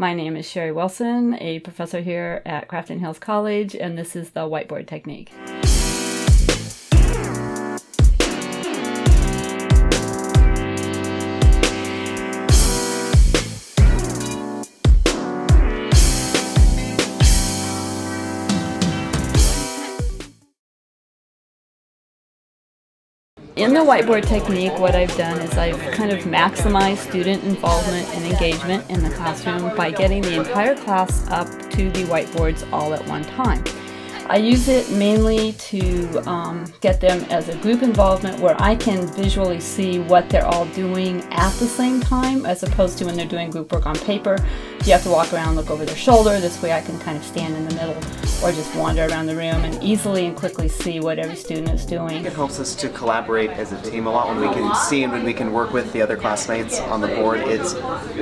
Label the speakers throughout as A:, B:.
A: My name is Sherri Wilson, a professor here at Crafton Hills College, and this is the whiteboard technique. In the whiteboard technique, what I've done is I've kind of maximized student involvement and engagement in the classroom by getting the entire class up to the whiteboards all at one time. I use it mainly to get them as a group involvement where I can visually see what they're all doing at the same time, as opposed to when they're doing group work on paper. You have to walk around, look over their shoulder. This way I can kind of stand in the middle or just wander around the room and easily and quickly see what every student is doing.
B: It helps us to collaborate as a team a lot when we can see and when we can work with the other classmates on the board.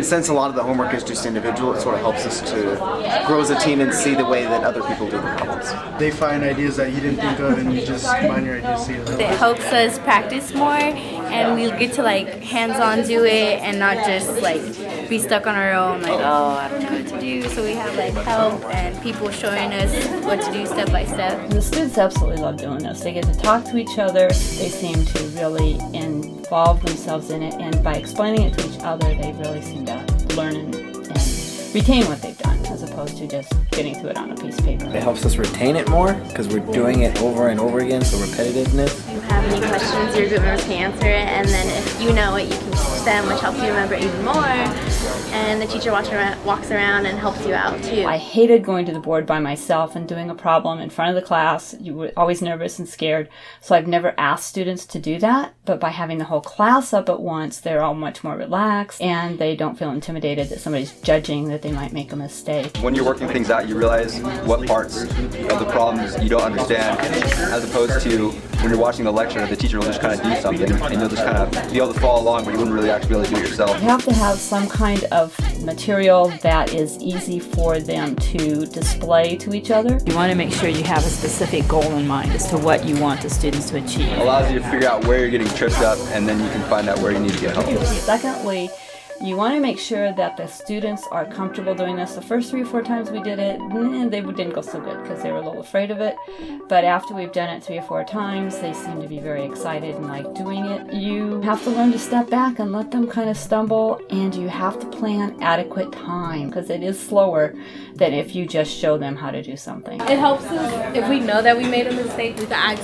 B: Since a lot of the homework is just individual, it sort of helps us to grow as a team and see the way that other people do the problems.
C: They find ideas that you didn't think of and you just combine your ideas together.
D: It helps us practice more and we get to hands-on do it and not just be stuck on our own oh, I don't know what to do. So we have help and people showing us what to do step by step.
A: The students absolutely love doing this. They get to talk to each other. They seem to really involve themselves in it, and by explaining it to each other, they really seem to learn and retain what they've done, as opposed to just getting to it on a piece of paper.
E: It helps us retain it more because we're doing it over and over again, so repetitiveness.
F: If you have any questions, your group members can answer it, and then if you know it, you can teach them, which helps you remember even more. And the teacher walks around and helps you out too.
A: I hated going to the board by myself and doing a problem in front of the class. You were always nervous and scared, so I've never asked students to do that. But by having the whole class up at once, they're all much more relaxed and they don't feel intimidated that somebody's judging that they might make a mistake.
G: When you're working things out, you realize what parts of the problems you don't understand, as opposed to when you're watching the lecture, the teacher will just kind of do something and you'll just kind of be able to follow along, but you wouldn't really actually be able to do it yourself.
A: You have to have some kind of material that is easy for them to display to each other. You want to make sure you have a specific goal in mind as to what you want the students to achieve.
G: It allows you to figure out where you're getting tripped up, and then you can find out where you need to get help.
A: Secondly, you want to make sure that the students are comfortable doing this. The first 3 or 4 times we did it, they didn't go so good because they were a little afraid of it. But after we've done it 3 or 4 times, they seem to be very excited and like doing it. You have to learn to step back and let them kind of stumble, and you have to plan adequate time because it is slower than if you just show them how to do something.
H: It helps us if we know that we made a mistake, we can ask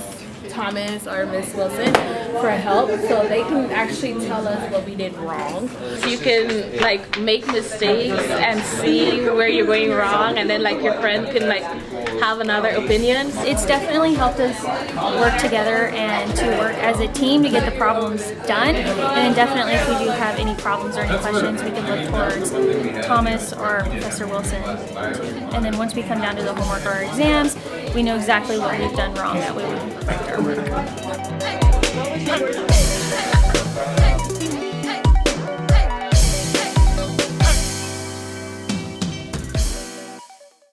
H: Thomas or Miss Wilson for help so they can actually tell us what we did wrong.
I: So you can make mistakes and see where you're going wrong, and then your friend can have another opinion.
D: It's definitely helped us work together and to work as a team to get the problems done. And then definitely if we do have any problems or any questions, we can look towards Thomas or Professor Wilson. And then once we come down to the homework or our exams, we know exactly what we've done wrong. That way we can correct our work.